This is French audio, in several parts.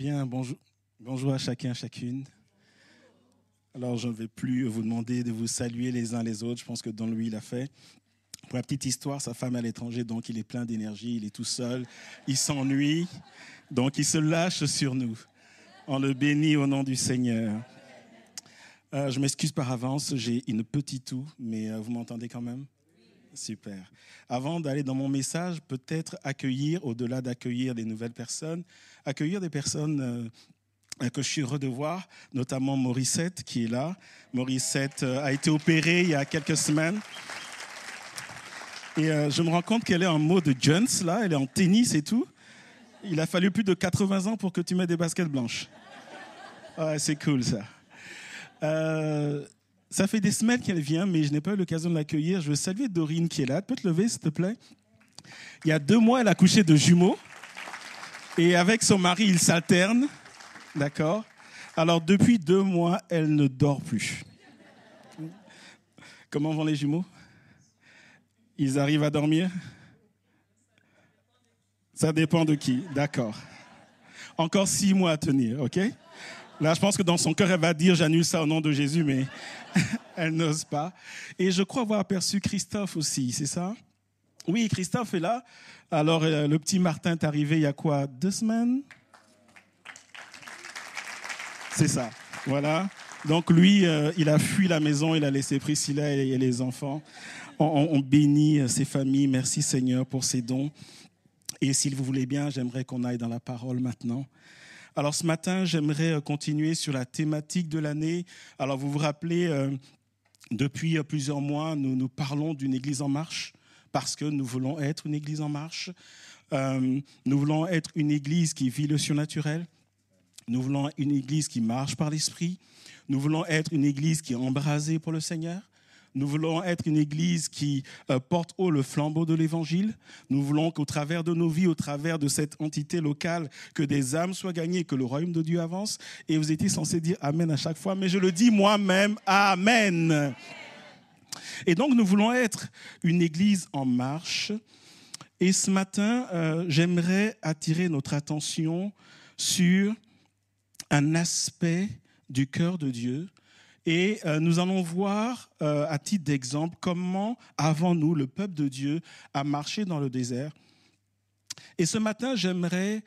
Bien, bonjour à chacun, chacune. Alors, je ne vais plus vous demander de vous saluer les uns les autres. Je pense que Don Louis l'a fait. Pour la petite histoire, sa femme est à l'étranger, donc il est plein d'énergie, il est tout seul, il s'ennuie, donc il se lâche sur nous. On le bénit au nom du Seigneur. Je m'excuse par avance, j'ai une petite toux, mais vous m'entendez quand même? Super. Avant d'aller dans mon message, peut-être accueillir, au-delà d'accueillir des nouvelles personnes, accueillir des personnes que je suis heureux de voir, notamment Morissette qui est là. Morissette a été opérée il y a quelques semaines. Et je me rends compte qu'elle est en mode Jones, là, elle est en tennis et tout. Il a fallu plus de 80 ans pour que tu mettes des baskets blanches. Ouais, c'est cool ça. Ça fait des semaines qu'elle vient, mais je n'ai pas eu l'occasion de l'accueillir. Je veux saluer Dorine qui est là. Tu peux te lever, s'il te plaît? Il y a 2 mois, elle a accouché de jumeaux. Et avec son mari, ils s'alternent. D'accord? Alors, depuis 2 mois, elle ne dort plus. Comment vont les jumeaux? Ils arrivent à dormir? Ça dépend de qui. D'accord. Encore 6 mois à tenir, OK? Là, je pense que dans son cœur, elle va dire « j'annule ça au nom de Jésus », mais elle n'ose pas. Et je crois avoir aperçu Christophe aussi, c'est ça? Oui, Christophe est là. Alors, le petit Martin est arrivé il y a quoi? 2 semaines? C'est ça, voilà. Donc lui, il a fui la maison, il a laissé Priscilla et les enfants. On bénit ces familles. Merci Seigneur pour ces dons. Et s'il vous voulez bien, j'aimerais qu'on aille dans la parole maintenant. Alors ce matin, j'aimerais continuer sur la thématique de l'année. Alors vous vous rappelez, depuis plusieurs mois, nous parlons d'une église en marche parce que nous voulons être une église en marche. Nous voulons être une église qui vit le surnaturel. Nous voulons une église qui marche par l'esprit. Nous voulons être une église qui est embrasée pour le Seigneur. Nous voulons être une église qui porte haut le flambeau de l'évangile. Nous voulons qu'au travers de nos vies, au travers de cette entité locale, que des âmes soient gagnées, que le royaume de Dieu avance. Et vous étiez censé dire Amen à chaque fois, mais je le dis moi-même, Amen. Et donc nous voulons être une église en marche. Et ce matin, j'aimerais attirer notre attention sur un aspect du cœur de Dieu. Et nous allons voir, à titre d'exemple, comment, avant nous, le peuple de Dieu a marché dans le désert. Et ce matin, j'aimerais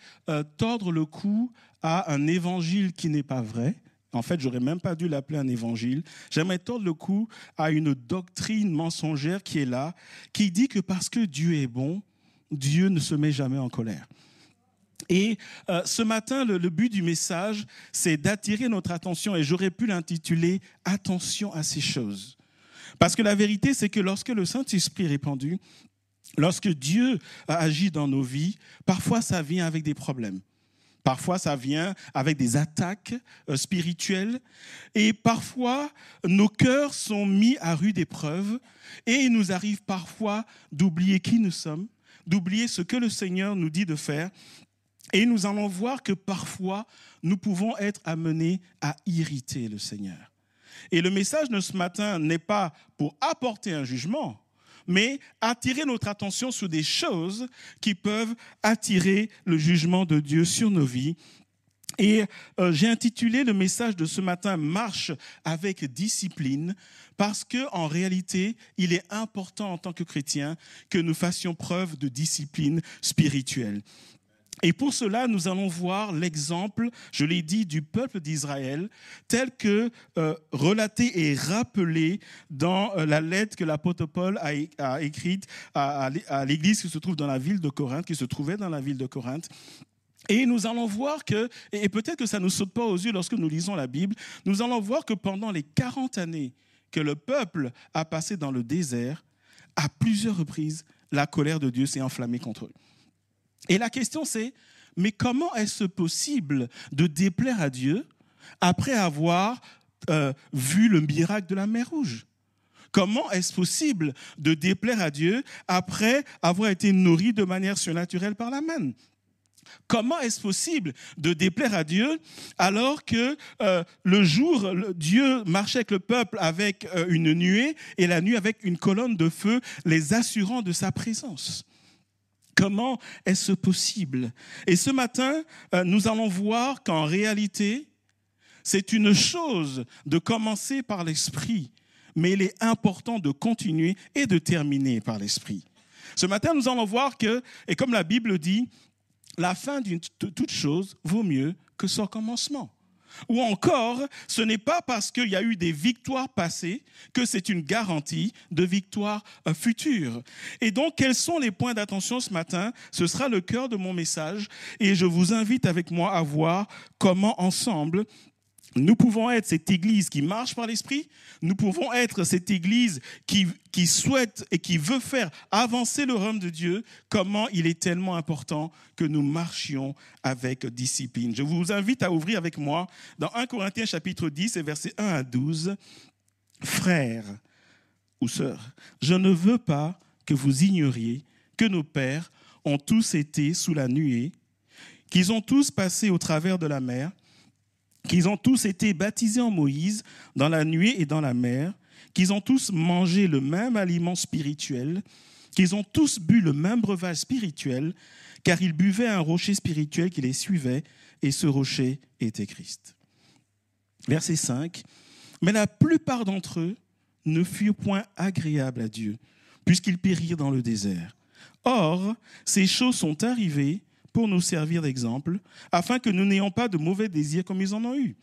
tordre le cou à un évangile qui n'est pas vrai. En fait, j'aurais même pas dû l'appeler un évangile. J'aimerais tordre le cou à une doctrine mensongère qui est là, qui dit que parce que Dieu est bon, Dieu ne se met jamais en colère. Et ce matin, le but du message, c'est d'attirer notre attention, et j'aurais pu l'intituler « Attention à ces choses ». Parce que la vérité, c'est que lorsque le Saint-Esprit est répandu, lorsque Dieu agit dans nos vies, parfois ça vient avec des problèmes. Parfois, ça vient avec des attaques spirituelles. Et parfois, nos cœurs sont mis à rude épreuve. Et il nous arrive parfois d'oublier qui nous sommes, d'oublier ce que le Seigneur nous dit de faire. Et nous allons voir que parfois, nous pouvons être amenés à irriter le Seigneur. Et le message de ce matin n'est pas pour apporter un jugement, mais attirer notre attention sur des choses qui peuvent attirer le jugement de Dieu sur nos vies. Et j'ai intitulé le message de ce matin « Marche avec discipline » parce qu'en réalité, il est important en tant que chrétiens que nous fassions preuve de discipline spirituelle. Et pour cela, nous allons voir l'exemple, je l'ai dit, du peuple d'Israël, tel que relaté et rappelé dans la lettre que l'apôtre Paul a écrite à l'église qui se trouve dans la ville de Corinthe, qui se trouvait dans la ville de Corinthe. Et nous allons voir que, et peut-être que ça ne nous saute pas aux yeux lorsque nous lisons la Bible, nous allons voir que pendant les 40 années que le peuple a passé dans le désert, à plusieurs reprises, la colère de Dieu s'est enflammée contre eux. Et la question c'est, mais comment est-ce possible de déplaire à Dieu après avoir vu le miracle de la mer Rouge? Comment est-ce possible de déplaire à Dieu après avoir été nourri de manière surnaturelle par la manne? Comment est-ce possible de déplaire à Dieu alors que le jour, Dieu marchait avec le peuple avec une nuée et la nuit avec une colonne de feu les assurant de sa présence? Comment est-ce possible? Et ce matin, nous allons voir qu'en réalité, c'est une chose de commencer par l'esprit, mais il est important de continuer et de terminer par l'esprit. Ce matin, nous allons voir que, et comme la Bible dit, la fin d'une toute chose vaut mieux que son commencement. Ou encore, ce n'est pas parce qu'il y a eu des victoires passées que c'est une garantie de victoire future. Et donc, quels sont les points d'attention ce matin? Ce sera le cœur de mon message et je vous invite avec moi à voir comment ensemble nous pouvons être cette église qui marche par l'esprit, nous pouvons être cette église qui souhaite et qui veut faire avancer le royaume de Dieu, comment il est tellement important que nous marchions avec discipline. Je vous invite à ouvrir avec moi dans 1 Corinthiens chapitre 10 et versets 1 à 12. Frères ou sœurs, je ne veux pas que vous ignoriez que nos pères ont tous été sous la nuée, qu'ils ont tous passé au travers de la mer, qu'ils ont tous été baptisés en Moïse dans la nuée et dans la mer, qu'ils ont tous mangé le même aliment spirituel, qu'ils ont tous bu le même breuvage spirituel, car ils buvaient un rocher spirituel qui les suivait, et ce rocher était Christ. Verset 5. Mais la plupart d'entre eux ne furent point agréables à Dieu, puisqu'ils périrent dans le désert. Or, ces choses sont arrivées pour nous servir d'exemple, afin que nous n'ayons pas de mauvais désirs comme ils en ont eu.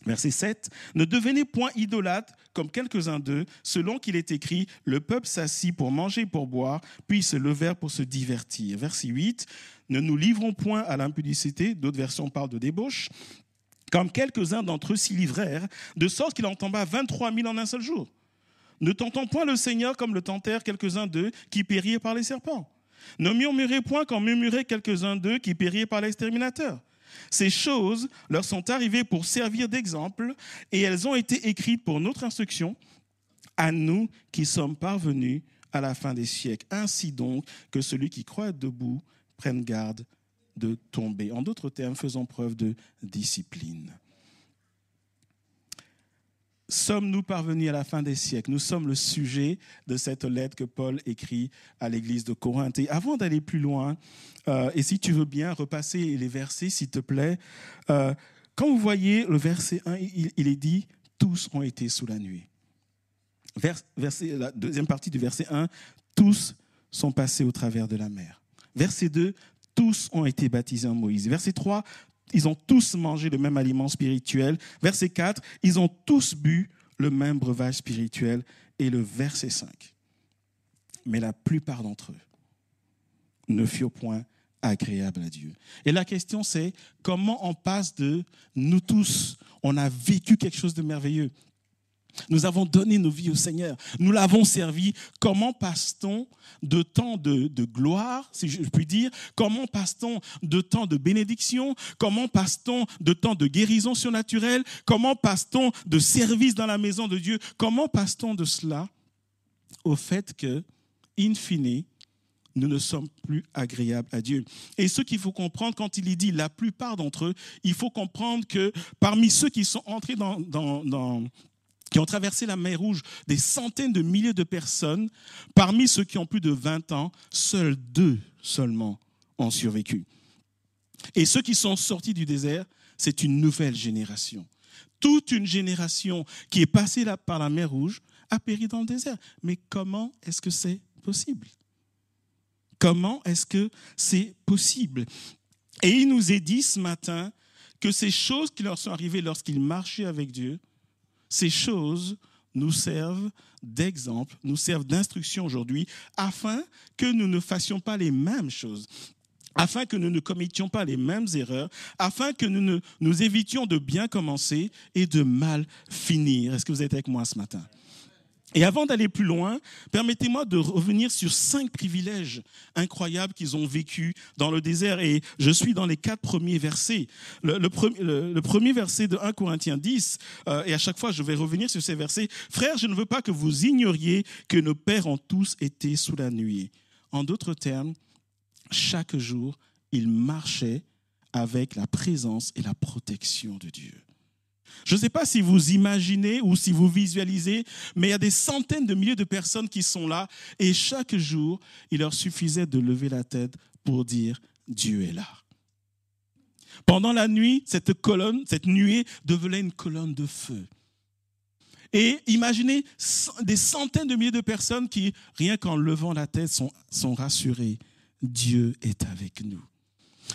Verset 7. Ne devenez point idolâtres comme quelques-uns d'eux, selon qu'il est écrit, le peuple s'assit pour manger et pour boire, puis ils se levèrent pour se divertir. Verset 8. Ne nous livrons point à l'impudicité, d'autres versions parlent de débauche, comme quelques-uns d'entre eux s'y livrèrent, de sorte qu'il en tomba 23 000 en un seul jour. Ne tentons point le Seigneur comme le tentèrent quelques-uns d'eux qui périrent par les serpents. Ne murmurez point comme murmuraient quelques-uns d'eux qui périrent par l'exterminateur. Ces choses leur sont arrivées pour servir d'exemple et elles ont été écrites pour notre instruction, à nous qui sommes parvenus à la fin des siècles. Ainsi donc que celui qui croit être debout prenne garde de tomber. En d'autres termes, faisons preuve de discipline. Sommes-nous parvenus à la fin des siècles? Nous sommes le sujet de cette lettre que Paul écrit à l'église de Corinthe. Et avant d'aller plus loin, et si tu veux bien repasser les versets, s'il te plaît, quand vous voyez le verset 1, il est dit « tous ont été sous la nuée ». La deuxième partie du verset 1, « tous sont passés au travers de la mer ». Verset 2, « tous ont été baptisés en Moïse ». Verset 3, ils ont tous mangé le même aliment spirituel. Verset 4, ils ont tous bu le même breuvage spirituel. Et le verset 5. Mais la plupart d'entre eux ne furent point agréables à Dieu. Et la question c'est, comment on passe de nous tous, on a vécu quelque chose de merveilleux. Nous avons donné nos vies au Seigneur. Nous l'avons servi. Comment passe-t-on de temps de gloire, si je puis dire? Comment passe-t-on de temps de bénédiction? Comment passe-t-on de temps de guérison surnaturelle? Comment passe-t-on de service dans la maison de Dieu? Comment passe-t-on de cela au fait que, in fine, nous ne sommes plus agréables à Dieu? Et ce qu'il faut comprendre, quand il est dit la plupart d'entre eux, il faut comprendre que parmi ceux qui sont entrés qui ont traversé la mer Rouge, des centaines de milliers de personnes, parmi ceux qui ont plus de 20 ans, seuls 2 seulement ont survécu. Et ceux qui sont sortis du désert, c'est une nouvelle génération. Toute une génération qui est passée par la mer Rouge a péri dans le désert. Mais comment est-ce que c'est possible? Comment est-ce que c'est possible? Et il nous est dit ce matin que ces choses qui leur sont arrivées lorsqu'ils marchaient avec Dieu, ces choses nous servent d'exemple, nous servent d'instruction aujourd'hui, afin que nous ne fassions pas les mêmes choses, afin que nous ne commettions pas les mêmes erreurs, afin que nous évitions de bien commencer et de mal finir. Est-ce que vous êtes avec moi ce matin? Et avant d'aller plus loin, permettez-moi de revenir sur 5 privilèges incroyables qu'ils ont vécus dans le désert. Et je suis dans les 4 premiers versets. Le premier verset de 1 Corinthiens 10, et à chaque fois je vais revenir sur ces versets. « Frères, je ne veux pas que vous ignoriez que nos pères ont tous été sous la nuée. » En d'autres termes, chaque jour, ils marchaient avec la présence et la protection de Dieu. Je ne sais pas si vous imaginez ou si vous visualisez, mais il y a des centaines de milliers de personnes qui sont là et chaque jour, il leur suffisait de lever la tête pour dire « Dieu est là ». Pendant la nuit, cette nuée devenait une colonne de feu. Et imaginez des centaines de milliers de personnes qui, rien qu'en levant la tête, sont rassurées. Dieu est avec nous.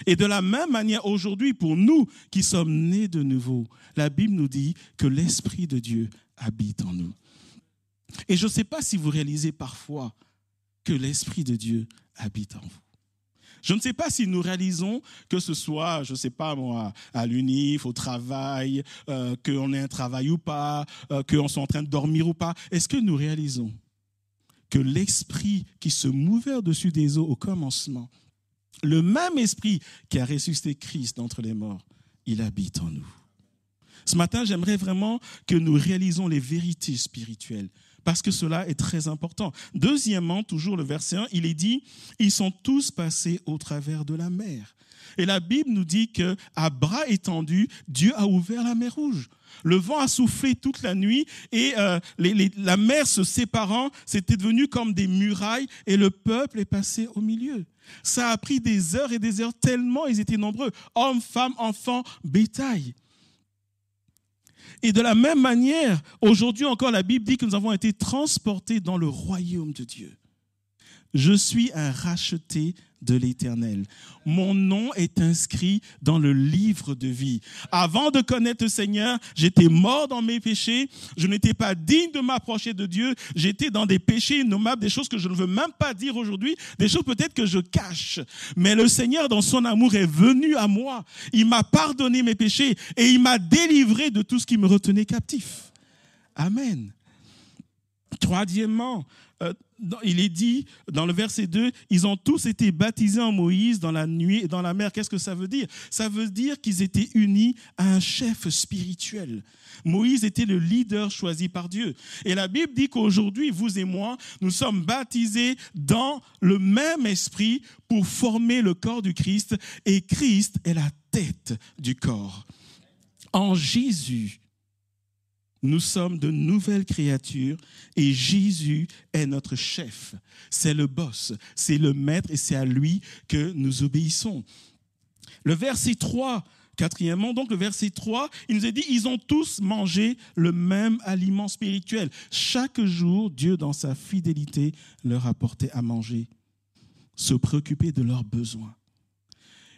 Et de la même manière, aujourd'hui, pour nous qui sommes nés de nouveau, la Bible nous dit que l'Esprit de Dieu habite en nous. Et je ne sais pas si vous réalisez parfois que l'Esprit de Dieu habite en vous. Je ne sais pas si nous réalisons que ce soit, je ne sais pas moi, à l'UNIF, au travail, qu'on ait un travail ou pas, qu'on soit en train de dormir ou pas. Est-ce que nous réalisons que l'esprit qui se mouvait au-dessus des eaux au commencement, le même esprit qui a ressuscité Christ d'entre les morts, il habite en nous. Ce matin, j'aimerais vraiment que nous réalisons les vérités spirituelles, parce que cela est très important. Deuxièmement, toujours le verset 1, il est dit, ils sont tous passés au travers de la mer. Et la Bible nous dit qu'à bras étendus, Dieu a ouvert la mer Rouge. Le vent a soufflé toute la nuit et la mer se séparant, c'était devenu comme des murailles et le peuple est passé au milieu. Ça a pris des heures et des heures tellement ils étaient nombreux, hommes, femmes, enfants, bétail. Et de la même manière, aujourd'hui encore, la Bible dit que nous avons été transportés dans le royaume de Dieu. Je suis un racheté de l'Éternel. Mon nom est inscrit dans le livre de vie. Avant de connaître le Seigneur, j'étais mort dans mes péchés. Je n'étais pas digne de m'approcher de Dieu. J'étais dans des péchés innommables, des choses que je ne veux même pas dire aujourd'hui, des choses peut-être que je cache. Mais le Seigneur, dans son amour, est venu à moi. Il m'a pardonné mes péchés et il m'a délivré de tout ce qui me retenait captif. Amen. Troisièmement, il est dit dans le verset 2, ils ont tous été baptisés en Moïse dans la nuit et dans la mer. Qu'est-ce que ça veut dire? Ça veut dire qu'ils étaient unis à un chef spirituel. Moïse était le leader choisi par Dieu. Et la Bible dit qu'aujourd'hui, vous et moi, nous sommes baptisés dans le même esprit pour former le corps du Christ. Et Christ est la tête du corps. En Jésus, nous sommes de nouvelles créatures et Jésus est notre chef. C'est le boss, c'est le maître et c'est à lui que nous obéissons. Le verset 3, quatrièmement, donc le verset 3, il nous est dit, ils ont tous mangé le même aliment spirituel. Chaque jour, Dieu, dans sa fidélité, leur apportait à manger, se préoccuper de leurs besoins.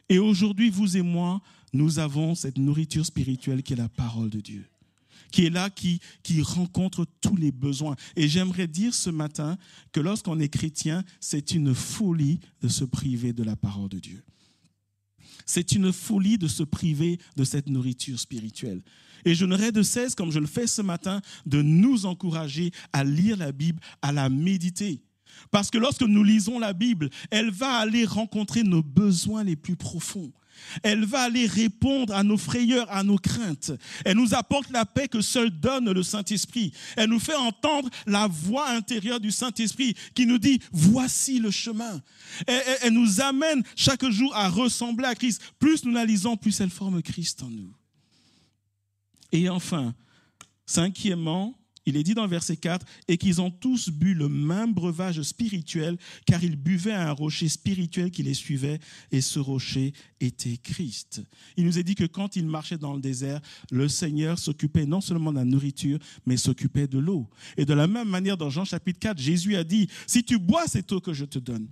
Et aujourd'hui, vous et moi, nous avons cette nourriture spirituelle qui est la parole de Dieu, qui est là, qui rencontre tous les besoins. Et j'aimerais dire ce matin que lorsqu'on est chrétien, c'est une folie de se priver de la parole de Dieu. C'est une folie de se priver de cette nourriture spirituelle. Et je n'aurai de cesse, comme je le fais ce matin, de nous encourager à lire la Bible, à la méditer. Parce que lorsque nous lisons la Bible, elle va aller rencontrer nos besoins les plus profonds. Elle va aller répondre à nos frayeurs, à nos craintes. Elle nous apporte la paix que seul donne le Saint-Esprit. Elle nous fait entendre la voix intérieure du Saint-Esprit qui nous dit « Voici le chemin ». Elle nous amène chaque jour à ressembler à Christ. Plus nous la lisons, plus elle forme Christ en nous. Et enfin, cinquièmement, il est dit dans le verset 4, « Et qu'ils ont tous bu le même breuvage spirituel, car ils buvaient à un rocher spirituel qui les suivait, et ce rocher était Christ. » Il nous est dit que quand ils marchaient dans le désert, le Seigneur s'occupait non seulement de la nourriture, mais s'occupait de l'eau. Et de la même manière, dans Jean chapitre 4, Jésus a dit, « Si tu bois cette eau que je te donne,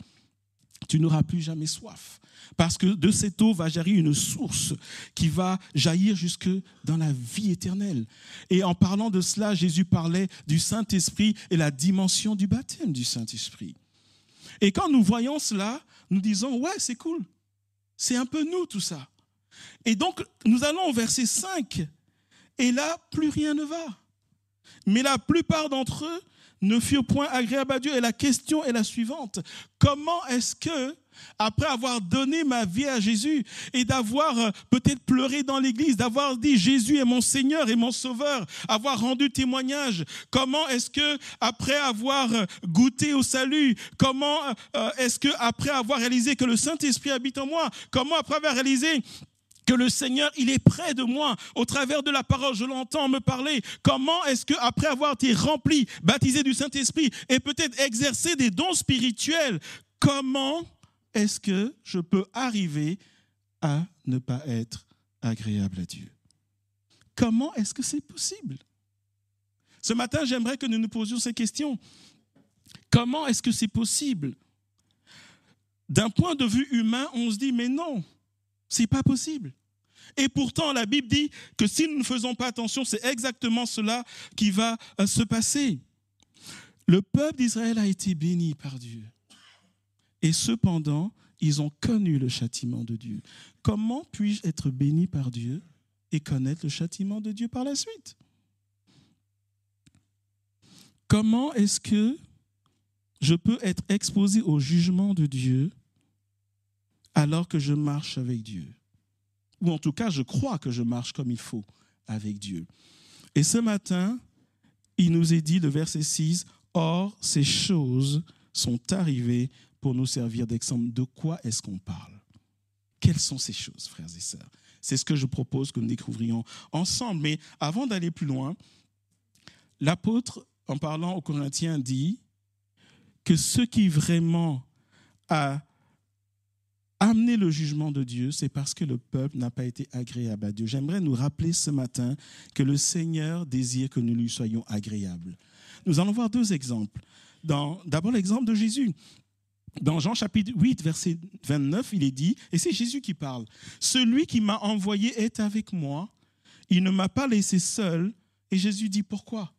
tu n'auras plus jamais soif. » Parce que de cette eau va jaillir une source qui va jaillir jusque dans la vie éternelle. Et en parlant de cela, Jésus parlait du Saint-Esprit et la dimension du baptême du Saint-Esprit. Et quand nous voyons cela, nous disons, ouais, c'est cool. C'est un peu nous tout ça. Et donc, nous allons au verset 5. Et là, plus rien ne va. Mais la plupart d'entre eux ne furent point agréables à Dieu. Et la question est la suivante. Comment est-ce que, après avoir donné ma vie à Jésus et d'avoir peut-être pleuré dans l'église, d'avoir dit Jésus est mon Seigneur et mon Sauveur, avoir rendu témoignage, comment est-ce que, après avoir goûté au salut, comment est-ce que, après avoir réalisé que le Saint-Esprit habite en moi, comment après avoir réalisé que le Seigneur, il est près de moi. Au travers de la parole, je l'entends me parler. Comment est-ce que, après avoir été rempli, baptisé du Saint-Esprit et peut-être exercer des dons spirituels, comment est-ce que je peux arriver à ne pas être agréable à Dieu? Comment est-ce que c'est possible? Ce matin, j'aimerais que nous nous posions ces questions. Comment est-ce que c'est possible? D'un point de vue humain, on se dit, mais non, c'est pas possible. Et pourtant, la Bible dit que si nous ne faisons pas attention, c'est exactement cela qui va se passer. Le peuple d'Israël a été béni par Dieu. Et cependant, ils ont connu le châtiment de Dieu. Comment puis-je être béni par Dieu et connaître le châtiment de Dieu par la suite? Comment est-ce que je peux être exposé au jugement de Dieu alors que je marche avec Dieu? Ou en tout cas, je crois que je marche comme il faut avec Dieu. Et ce matin, il nous est dit, le verset 6, « Or, ces choses sont arrivées pour nous servir d'exemple. » De quoi est-ce qu'on parle? Quelles sont ces choses, frères et sœurs? C'est ce que je propose que nous découvrions ensemble. Mais avant d'aller plus loin, l'apôtre, en parlant aux Corinthiens, dit que ce qui vraiment a amené le jugement de Dieu, c'est parce que le peuple n'a pas été agréable à Dieu. J'aimerais nous rappeler ce matin que le Seigneur désire que nous lui soyons agréables. Nous allons voir deux exemples. D'abord l'exemple de Jésus. Dans Jean chapitre 8, verset 29, il est dit, et c'est Jésus qui parle, « Celui qui m'a envoyé est avec moi, il ne m'a pas laissé seul. » Et Jésus dit pourquoi?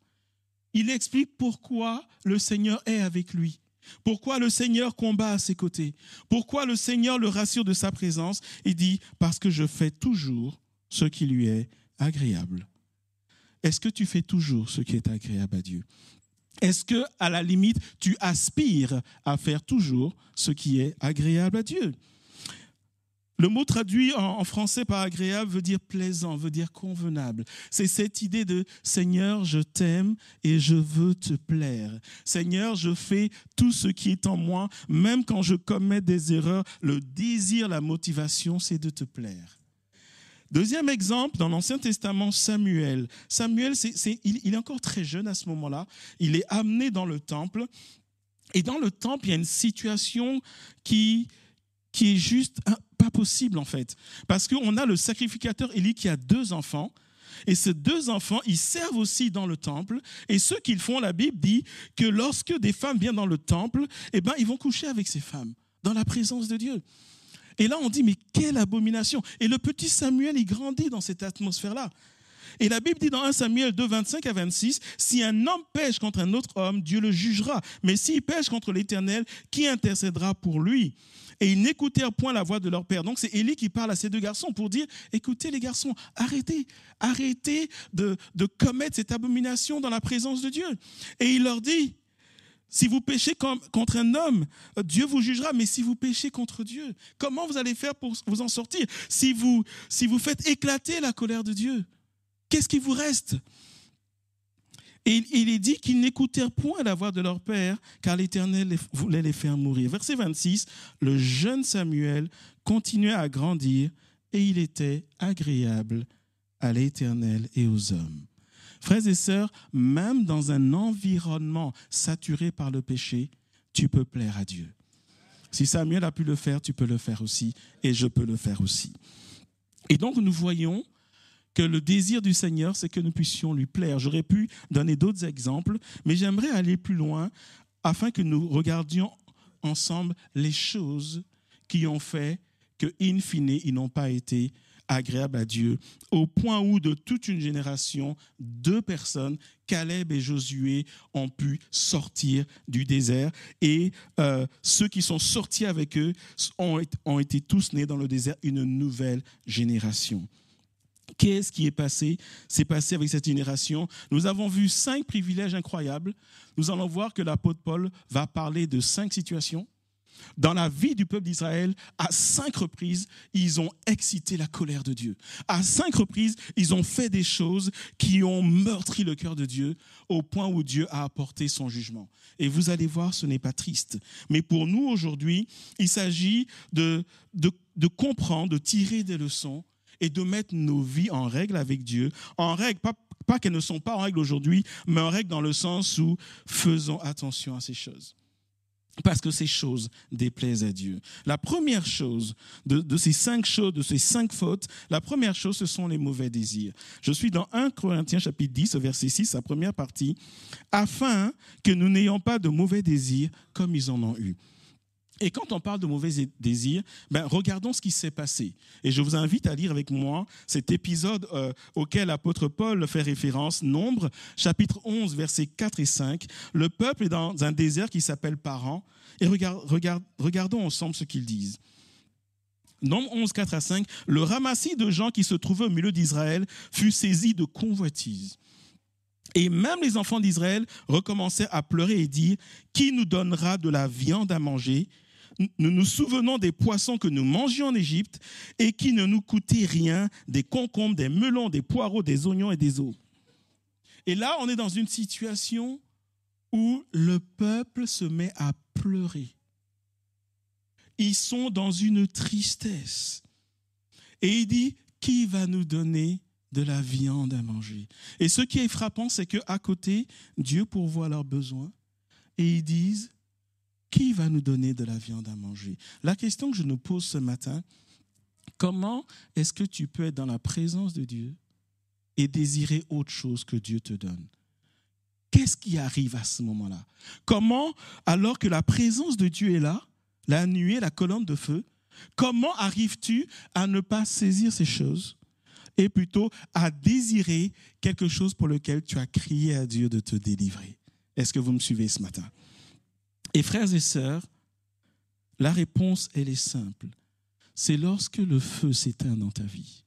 Il explique pourquoi le Seigneur est avec lui. Pourquoi le Seigneur combat à ses côtés? Pourquoi le Seigneur le rassure de sa présence? Il dit, parce que je fais toujours ce qui lui est agréable. Est-ce que tu fais toujours ce qui est agréable à Dieu? Est-ce que, à la limite, tu aspires à faire toujours ce qui est agréable à Dieu? Le mot traduit en français par agréable veut dire plaisant, veut dire convenable. C'est cette idée de « Seigneur, je t'aime et je veux te plaire. Seigneur, je fais tout ce qui est en moi, même quand je commets des erreurs. Le désir, la motivation, c'est de te plaire. » Deuxième exemple, dans l'Ancien Testament, Samuel. Samuel, il est encore très jeune à ce moment-là. Il est amené dans le temple. Et dans le temple, il y a une situation qui est juste pas possible en fait. Parce qu'on a le sacrificateur Élie qui a 2 enfants. Et ces 2 enfants, ils servent aussi dans le temple. Et ce qu'ils font, la Bible dit que lorsque des femmes viennent dans le temple, eh ben, ils vont coucher avec ces femmes, dans la présence de Dieu. Et là, on dit, mais quelle abomination! Et le petit Samuel, il grandit dans cette atmosphère-là. Et la Bible dit dans 1 Samuel 2, 25 à 26, « Si un homme pêche contre un autre homme, Dieu le jugera. Mais s'il pêche contre l'Éternel, qui intercédera pour lui ?» Et ils n'écoutèrent point la voix de leur père. Donc c'est Élie qui parle à ces 2 garçons pour dire, écoutez les garçons, arrêtez de commettre cette abomination dans la présence de Dieu. Et il leur dit, si vous péchez contre un homme, Dieu vous jugera. Mais si vous péchez contre Dieu, comment vous allez faire pour vous en sortir? Si vous faites éclater la colère de Dieu, qu'est-ce qui vous reste? Et il est dit qu'ils n'écoutèrent point la voix de leur père, car l'Éternel voulait les faire mourir. Verset 26, le jeune Samuel continuait à grandir et il était agréable à l'Éternel et aux hommes. Frères et sœurs, même dans un environnement saturé par le péché, tu peux plaire à Dieu. Si Samuel a pu le faire, tu peux le faire aussi et je peux le faire aussi. Et donc nous voyons que le désir du Seigneur, c'est que nous puissions lui plaire. J'aurais pu donner d'autres exemples, mais j'aimerais aller plus loin afin que nous regardions ensemble les choses qui ont fait que, in fine, ils n'ont pas été agréables à Dieu, au point où de toute une génération, 2 personnes, Caleb et Josué, ont pu sortir du désert. Et ceux qui sont sortis avec eux ont été tous nés dans le désert, une nouvelle génération. Qu'est-ce qui est passé? C'est passé avec cette génération. Nous avons vu 5 privilèges incroyables. Nous allons voir que l'apôtre Paul va parler de 5 situations. Dans la vie du peuple d'Israël, à 5 reprises, ils ont excité la colère de Dieu. À 5 reprises, ils ont fait des choses qui ont meurtri le cœur de Dieu au point où Dieu a apporté son jugement. Et vous allez voir, ce n'est pas triste. Mais pour nous, aujourd'hui, il s'agit de comprendre, de tirer des leçons et de mettre nos vies en règle avec Dieu. En règle, pas qu'elles ne sont pas en règle aujourd'hui, mais en règle dans le sens où faisons attention à ces choses. Parce que ces choses déplaisent à Dieu. La première chose de ces 5 choses, de ces 5 fautes, la première chose, ce sont les mauvais désirs. Je suis dans 1 Corinthiens chapitre 10, verset 6, sa première partie, afin que nous n'ayons pas de mauvais désirs comme ils en ont eu. Et quand on parle de mauvais désirs, regardons ce qui s'est passé. Et je vous invite à lire avec moi cet épisode auquel l'apôtre Paul fait référence, Nombre, chapitre 11, versets 4 et 5. Le peuple est dans un désert qui s'appelle Paran. Et regardons ensemble ce qu'ils disent. Nombre 11, 4 à 5. Le ramassis de gens qui se trouvaient au milieu d'Israël fut saisi de convoitise. Et même les enfants d'Israël recommencèrent à pleurer et dire « Qui nous donnera de la viande à manger ?» Nous nous souvenons des poissons que nous mangions en Égypte et qui ne nous coûtaient rien, des concombres, des melons, des poireaux, des oignons et des os. Et là, on est dans une situation où le peuple se met à pleurer. Ils sont dans une tristesse. Et il dit, qui va nous donner de la viande à manger? Et ce qui est frappant, c'est qu'à côté, Dieu pourvoit leurs besoins. Et ils disent, qui va nous donner de la viande à manger? La question que je nous pose ce matin, comment est-ce que tu peux être dans la présence de Dieu et désirer autre chose que Dieu te donne? Qu'est-ce qui arrive à ce moment-là? Comment, alors que la présence de Dieu est là, la nuée, la colonne de feu, comment arrives-tu à ne pas saisir ces choses et plutôt à désirer quelque chose pour lequel tu as crié à Dieu de te délivrer? Est-ce que vous me suivez ce matin? Et frères et sœurs, la réponse, elle est simple. C'est lorsque le feu s'éteint dans ta vie.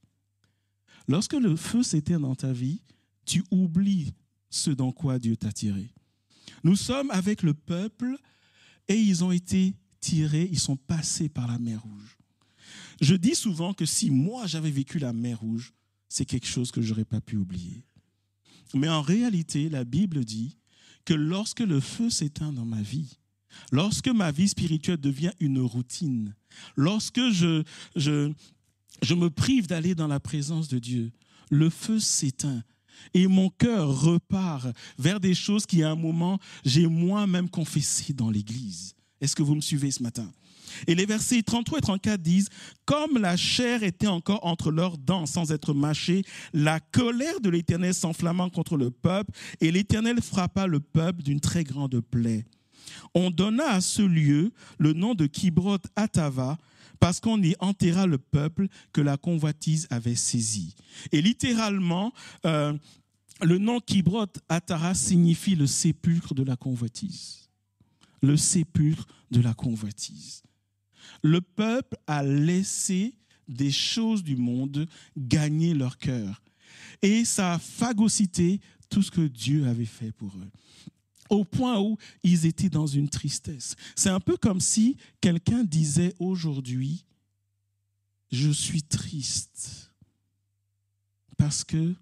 Lorsque le feu s'éteint dans ta vie, tu oublies ce dans quoi Dieu t'a tiré. Nous sommes avec le peuple et ils ont été tirés, ils sont passés par la mer Rouge. Je dis souvent que si moi j'avais vécu la mer Rouge, c'est quelque chose que je n'aurais pas pu oublier. Mais en réalité, la Bible dit que lorsque le feu s'éteint dans ma vie, lorsque ma vie spirituelle devient une routine, lorsque je me prive d'aller dans la présence de Dieu, le feu s'éteint et mon cœur repart vers des choses qui, à un moment, j'ai moi-même confessées dans l'église. Est-ce que vous me suivez ce matin? Et les versets 33 et 34 disent « Comme la chair était encore entre leurs dents sans être mâchée, la colère de l'Éternel s'enflamma contre le peuple, et l'Éternel frappa le peuple d'une très grande plaie. On donna à ce lieu le nom de Kibroth Hattava, parce qu'on y enterra le peuple que la convoitise avait saisi. » Et littéralement, le nom Kibroth Hattava signifie le sépulcre de la convoitise. Le sépulcre de la convoitise. Le peuple a laissé des choses du monde gagner leur cœur. Et ça a phagocyté tout ce que Dieu avait fait pour eux. Au point où ils étaient dans une tristesse. C'est un peu comme si quelqu'un disait aujourd'hui, je suis triste parce que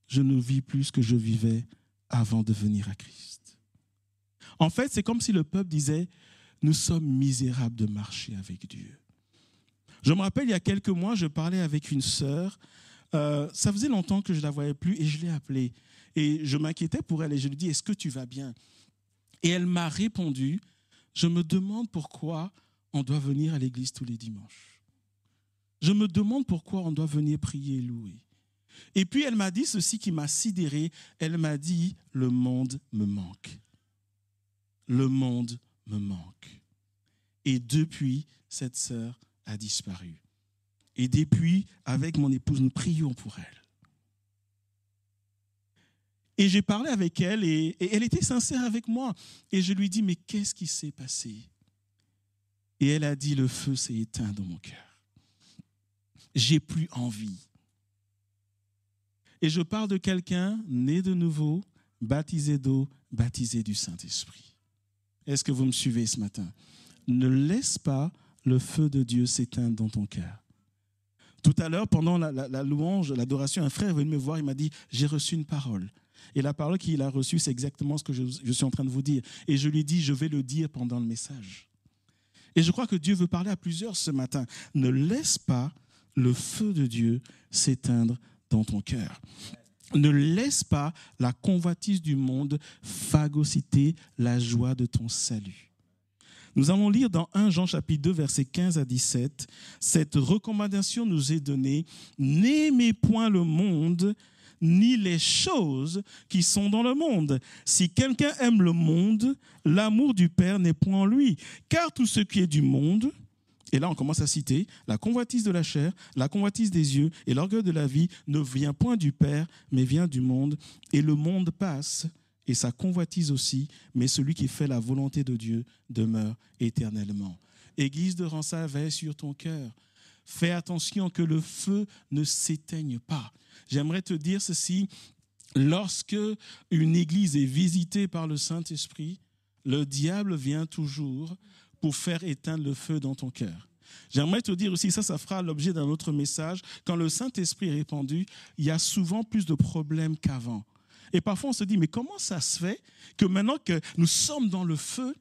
je ne vis plus ce que je vivais avant de venir à Christ. En fait, c'est comme si le peuple disait, nous sommes misérables de marcher avec Dieu. Je me rappelle, il y a quelques mois, je parlais avec une sœur. Ça faisait longtemps que je ne la voyais plus et je l'ai appelée. Et je m'inquiétais pour elle et je lui dis, est-ce que tu vas bien? Et elle m'a répondu, je me demande pourquoi on doit venir à l'église tous les dimanches. Je me demande pourquoi on doit venir prier et louer. Et puis elle m'a dit ceci qui m'a sidéré. Elle m'a dit, le monde me manque. Le monde me manque. Et depuis, cette sœur a disparu. Et depuis, avec mon épouse, nous prions pour elle. Et j'ai parlé avec elle et elle était sincère avec moi. Et je lui dis, mais qu'est-ce qui s'est passé? Et elle a dit, le feu s'est éteint dans mon cœur. J'ai plus envie. Et je parle de quelqu'un né de nouveau, baptisé d'eau, baptisé du Saint-Esprit. Est-ce que vous me suivez ce matin? Ne laisse pas le feu de Dieu s'éteindre dans ton cœur. Tout à l'heure, pendant la louange, l'adoration, un frère est venu me voir, il m'a dit, j'ai reçu une parole. Et la parole qu'il a reçue, c'est exactement ce que je suis en train de vous dire. Et je lui dis, je vais le dire pendant le message. Et je crois que Dieu veut parler à plusieurs ce matin. Ne laisse pas le feu de Dieu s'éteindre dans ton cœur. Ne laisse pas la convoitise du monde phagocyter la joie de ton salut. Nous allons lire dans 1 Jean chapitre 2, versets 15 à 17. Cette recommandation nous est donnée. N'aimez point le monde, ni les choses qui sont dans le monde. Si quelqu'un aime le monde, l'amour du Père n'est point en lui. Car tout ce qui est du monde, et là on commence à citer, la convoitise de la chair, la convoitise des yeux et l'orgueil de la vie ne vient point du Père, mais vient du monde. Et le monde passe, et sa convoitise aussi, mais celui qui fait la volonté de Dieu demeure éternellement. Église de Ransard, veille sur ton cœur. Fais attention que le feu ne s'éteigne pas. J'aimerais te dire ceci, lorsque une église est visitée par le Saint-Esprit, le diable vient toujours pour faire éteindre le feu dans ton cœur. J'aimerais te dire aussi, ça fera l'objet d'un autre message, quand le Saint-Esprit est répandu, il y a souvent plus de problèmes qu'avant. Et parfois on se dit, mais comment ça se fait que maintenant que nous sommes dans le feu,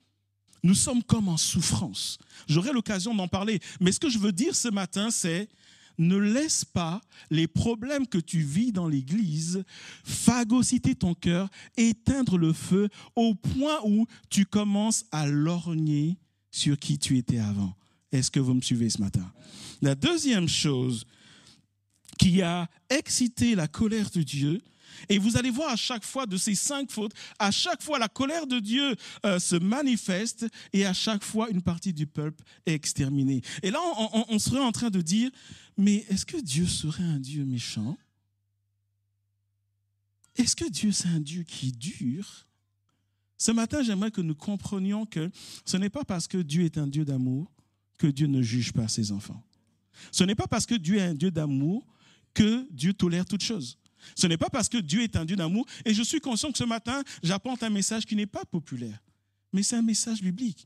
nous sommes comme en souffrance? J'aurai l'occasion d'en parler, mais ce que je veux dire ce matin, c'est ne laisse pas les problèmes que tu vis dans l'église phagocyter ton cœur, éteindre le feu au point où tu commences à lorgner sur qui tu étais avant. Est-ce que vous me suivez ce matin? La deuxième chose qui a excité la colère de Dieu, et vous allez voir à chaque fois de ces 5 fautes, à chaque fois la colère de Dieu se manifeste et à chaque fois une partie du peuple est exterminée. Et là, on serait en train de dire, mais est-ce que Dieu serait un Dieu méchant? Est-ce que Dieu c'est un Dieu qui dure? Ce matin, j'aimerais que nous comprenions que ce n'est pas parce que Dieu est un Dieu d'amour que Dieu ne juge pas ses enfants. Ce n'est pas parce que Dieu est un Dieu d'amour que Dieu tolère toutes choses. Ce n'est pas parce que Dieu est un Dieu d'amour, et je suis conscient que ce matin, j'apporte un message qui n'est pas populaire, mais c'est un message biblique.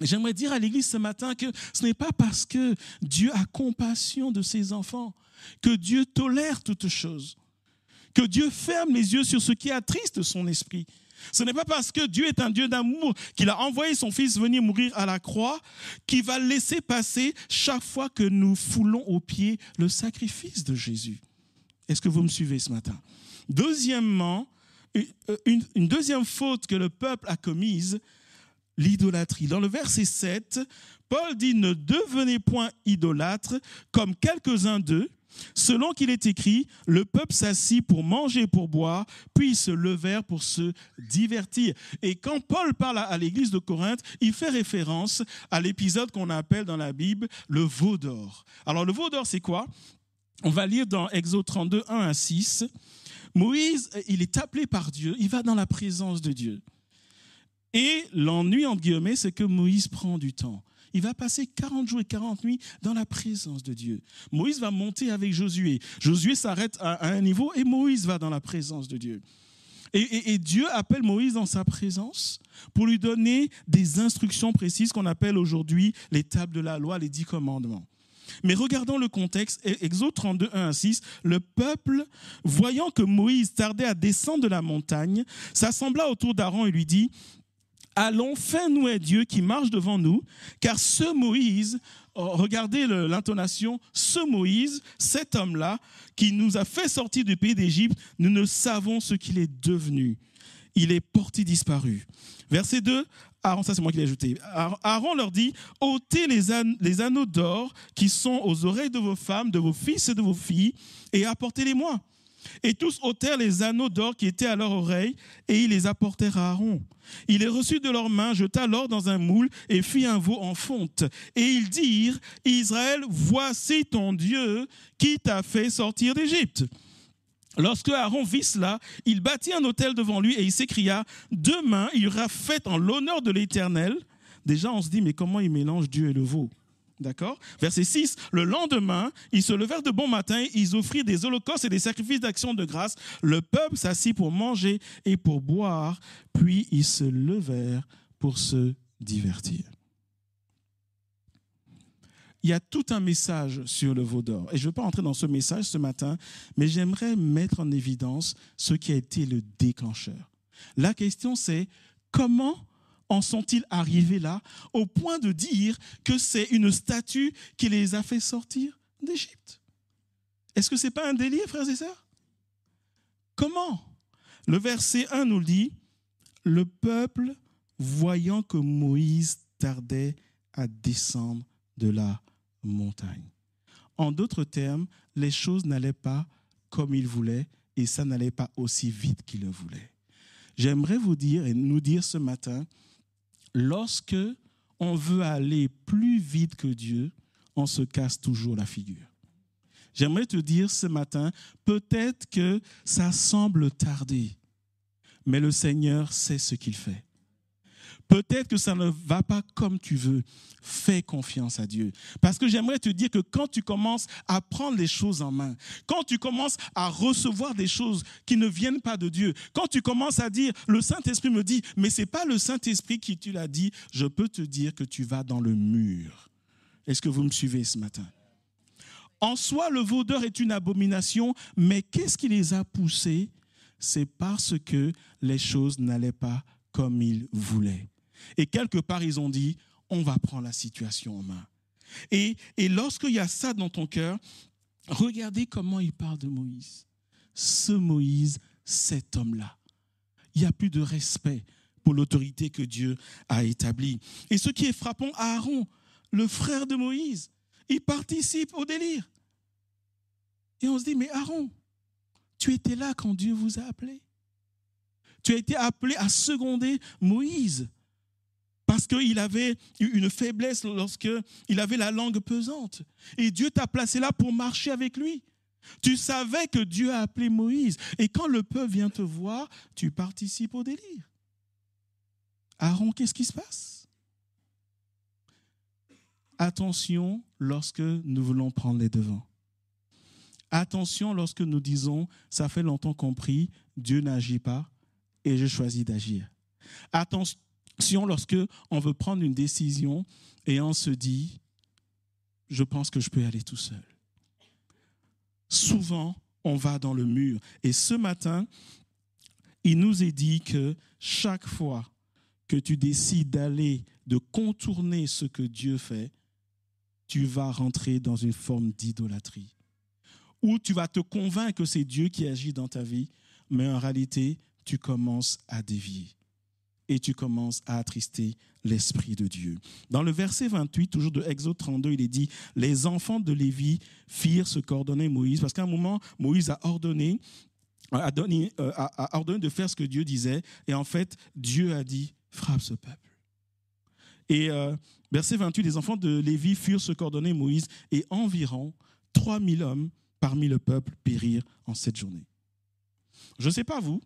J'aimerais dire à l'église ce matin que ce n'est pas parce que Dieu a compassion de ses enfants, que Dieu tolère toutes choses, que Dieu ferme les yeux sur ce qui attriste son esprit. Ce n'est pas parce que Dieu est un Dieu d'amour qu'il a envoyé son Fils venir mourir à la croix qu'il va laisser passer chaque fois que nous foulons aux pieds le sacrifice de Jésus. Est-ce que vous me suivez ce matin? Deuxièmement, une deuxième faute que le peuple a commise, l'idolâtrie. Dans le verset 7, Paul dit « Ne devenez point idolâtres comme quelques-uns d'eux, selon qu'il est écrit, le peuple s'assit pour manger et pour boire, puis ils se levèrent pour se divertir. » Et quand Paul parle à l'église de Corinthe, il fait référence à l'épisode qu'on appelle dans la Bible le veau d'or. Alors le veau d'or, c'est quoi? On va lire dans Exode 32, 1 à 6. Moïse, il est appelé par Dieu, il va dans la présence de Dieu. Et l'ennui, entre guillemets, c'est que Moïse prend du temps. Il va passer 40 jours et 40 nuits dans la présence de Dieu. Moïse va monter avec Josué. Josué s'arrête à un niveau et Moïse va dans la présence de Dieu. Et Dieu appelle Moïse dans sa présence pour lui donner des instructions précises qu'on appelle aujourd'hui les tables de la loi, les 10 commandements. Mais regardons le contexte, Exode 32, 1 à 6, le peuple, voyant que Moïse tardait à descendre de la montagne, s'assembla autour d'Aaron et lui dit, « Allons, fais-nous un Dieu qui marche devant nous, car ce Moïse, regardez l'intonation, ce Moïse, cet homme-là, qui nous a fait sortir du pays d'Égypte, nous ne savons ce qu'il est devenu. Il est porté disparu. » Verset 2, Aaron, ça c'est moi qui l'ai ajouté. Aaron leur dit, ôtez les anneaux d'or qui sont aux oreilles de vos femmes, de vos fils et de vos filles, et apportez-les-moi. Et tous ôtèrent les anneaux d'or qui étaient à leurs oreilles, et ils les apportèrent à Aaron. Il les reçut de leurs mains, jeta l'or dans un moule, et fit un veau en fonte. Et ils dirent, Israël, voici ton Dieu qui t'a fait sortir d'Égypte. Lorsque Aaron vit cela, il bâtit un autel devant lui et il s'écria, demain il y aura fête en l'honneur de l'Éternel. Déjà on se dit, mais comment il mélange Dieu et le veau? D'accord? Verset 6, le lendemain, ils se levèrent de bon matin, ils offrirent des holocaustes et des sacrifices d'action de grâce. Le peuple s'assit pour manger et pour boire, puis ils se levèrent pour se divertir. Il y a tout un message sur le veau d'or. Et je ne veux pas entrer dans ce message ce matin, mais j'aimerais mettre en évidence ce qui a été le déclencheur. La question c'est, comment en sont-ils arrivés là, au point de dire que c'est une statue qui les a fait sortir d'Égypte. Est-ce que ce n'est pas un délire, frères et sœurs? Comment? Le verset 1 nous le dit, le peuple, voyant que Moïse tardait à descendre de la montagne. En d'autres termes, les choses n'allaient pas comme il voulait et ça n'allait pas aussi vite qu'il le voulait. J'aimerais vous dire et nous dire ce matin, lorsque on veut aller plus vite que Dieu, on se casse toujours la figure. J'aimerais te dire ce matin, peut-être que ça semble tarder, mais le Seigneur sait ce qu'il fait. Peut-être que ça ne va pas comme tu veux. Fais confiance à Dieu. Parce que j'aimerais te dire que quand tu commences à prendre les choses en main, quand tu commences à recevoir des choses qui ne viennent pas de Dieu, quand tu commences à dire, le Saint-Esprit me dit, mais ce n'est pas le Saint-Esprit qui te l'a dit, je peux te dire que tu vas dans le mur. Est-ce que vous me suivez ce matin? En soi, le vaudeur est une abomination, mais qu'est-ce qui les a poussés? C'est parce que les choses n'allaient pas comme ils voulaient. Et quelque part, ils ont dit, on va prendre la situation en main. Et lorsqu'il y a ça dans ton cœur, regardez comment il parle de Moïse. Ce Moïse, cet homme-là. Il n'y a plus de respect pour l'autorité que Dieu a établie. Et ce qui est frappant, Aaron, le frère de Moïse, il participe au délire. Et on se dit, mais Aaron, tu étais là quand Dieu vous a appelé. Tu as été appelé à seconder Moïse parce qu'il avait une faiblesse lorsqu'il avait la langue pesante. Et Dieu t'a placé là pour marcher avec lui. Tu savais que Dieu a appelé Moïse. Et quand le peuple vient te voir, tu participes au délire. Aaron, qu'est-ce qui se passe? Attention lorsque nous voulons prendre les devants. Attention lorsque nous disons, ça fait longtemps qu'on prie, Dieu n'agit pas et je choisis d'agir. Attention lorsque on veut prendre une décision et on se dit, je pense que je peux y aller tout seul. Souvent, on va dans le mur. Et ce matin, il nous est dit que chaque fois que tu décides d'aller, de contourner ce que Dieu fait, tu vas rentrer dans une forme d'idolâtrie. Ou tu vas te convaincre que c'est Dieu qui agit dans ta vie, mais en réalité, tu commences à dévier et tu commences à attrister l'Esprit de Dieu. Dans le verset 28, toujours de Exode 32, il est dit « Les enfants de Lévi firent ce qu'ordonnait Moïse », parce qu'à un moment, Moïse a ordonné de faire ce que Dieu disait, et en fait, Dieu a dit « frappe ce peuple ». Et verset 28, les enfants de Lévi firent ce qu'ordonnait Moïse, et environ 3000 hommes parmi le peuple périrent en cette journée. Je ne sais pas vous,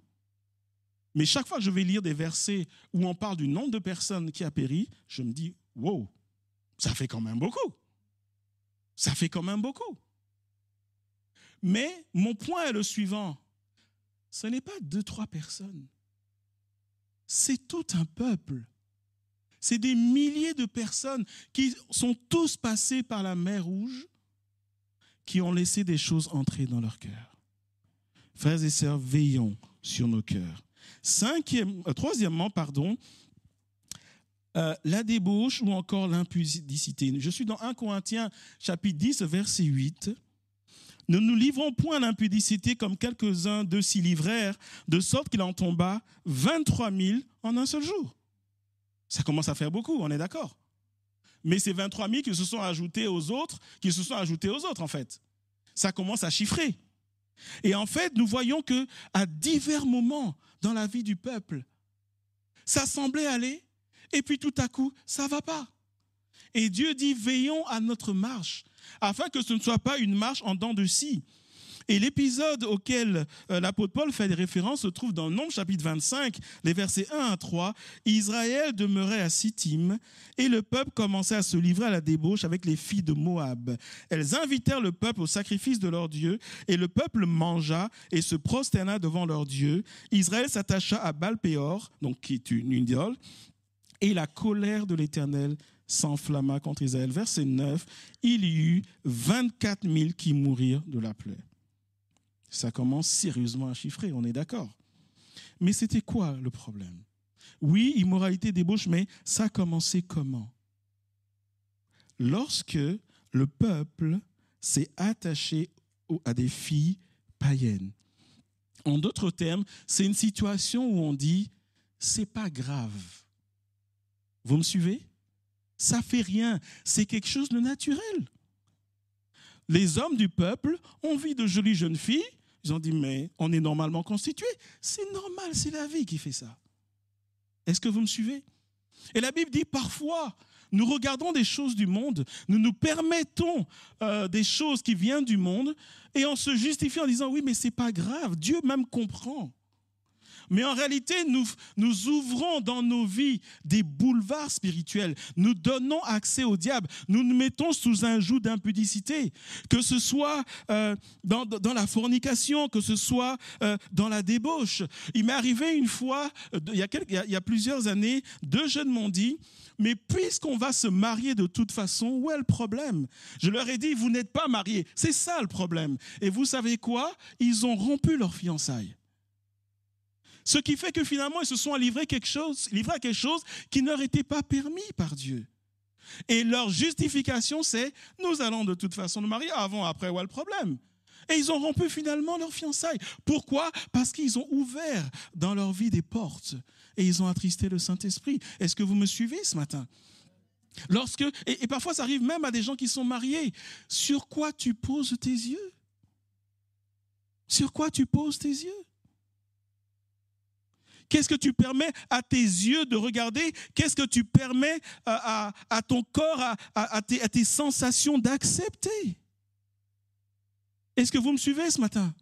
mais chaque fois que je vais lire des versets où on parle du nombre de personnes qui a péri, je me dis, wow, ça fait quand même beaucoup. Ça fait quand même beaucoup. Mais mon point est le suivant. Ce n'est pas 2-3 personnes. C'est tout un peuple. C'est des milliers de personnes qui sont tous passées par la mer Rouge, qui ont laissé des choses entrer dans leur cœur. Frères et sœurs, veillons sur nos cœurs. Troisièmement, la débauche ou encore l'impudicité. Je suis dans 1 Corinthiens chapitre 10, verset 8. Ne nous livrons point à l'impudicité comme quelques-uns d'eux s'y livrèrent, de sorte qu'il en tomba 23 000 en un seul jour. Ça commence à faire beaucoup, on est d'accord. Mais c'est 23 000 qui se sont ajoutés aux autres, en fait. Ça commence à chiffrer. Et en fait, nous voyons qu'à divers moments dans la vie du peuple, ça semblait aller, et puis tout à coup, ça ne va pas. Et Dieu dit, veillons à notre marche, afin que ce ne soit pas une marche en dents de scie. Et l'épisode auquel l'apôtre Paul fait des références se trouve dans Nombre chapitre 25, les versets 1 à 3. Israël demeurait à Sittim et le peuple commençait à se livrer à la débauche avec les filles de Moab. Elles invitèrent le peuple au sacrifice de leur Dieu et le peuple mangea et se prosterna devant leur Dieu. Israël s'attacha à Baal-Péor, donc qui est une idole, et la colère de l'Éternel s'enflamma contre Israël. Verset 9, il y eut 24 000 qui mourirent de la plaie. Ça commence sérieusement à chiffrer, on est d'accord. Mais c'était quoi le problème? Oui, immoralité, débauche, mais ça a commencé comment? Lorsque le peuple s'est attaché à des filles païennes. En d'autres termes, c'est une situation où on dit « c'est pas grave ». Vous me suivez? Ça fait rien, c'est quelque chose de naturel. Les hommes du peuple ont vu de jolies jeunes filles, ils ont dit « mais on est normalement constitués, c'est normal, c'est la vie qui fait ça ». Est-ce que vous me suivez? Et la Bible dit parfois, nous regardons des choses du monde, nous nous permettons des choses qui viennent du monde et on se justifie en disant oui mais c'est pas grave, Dieu même comprend. Mais en réalité, nous ouvrons dans nos vies des boulevards spirituels. Nous donnons accès au diable. Nous nous mettons sous un joug d'impudicité. Que ce soit dans la fornication, que ce soit dans la débauche. Il m'est arrivé une fois, il y a plusieurs années, 2 jeunes m'ont dit « Mais puisqu'on va se marier de toute façon, où est le problème ?» Je leur ai dit « Vous n'êtes pas mariés. C'est ça le problème. » Et vous savez quoi? Ils ont rompu leur fiançailles. Ce qui fait que finalement, ils se sont livrés à quelque chose qui ne leur était pas permis par Dieu. Et leur justification, c'est « nous allons de toute façon nous marier, avant, après, où est le problème ?» Et ils ont rompu finalement leur fiançailles. Pourquoi? Parce qu'ils ont ouvert dans leur vie des portes et ils ont attristé le Saint-Esprit. Est-ce que vous me suivez ce matin? Et parfois, ça arrive même à des gens qui sont mariés. Sur quoi tu poses tes yeux? Sur quoi tu poses tes yeux? Qu'est-ce que tu permets à tes yeux de regarder? Qu'est-ce que tu permets à ton corps, à tes sensations d'accepter? Est-ce que vous me suivez ce matin?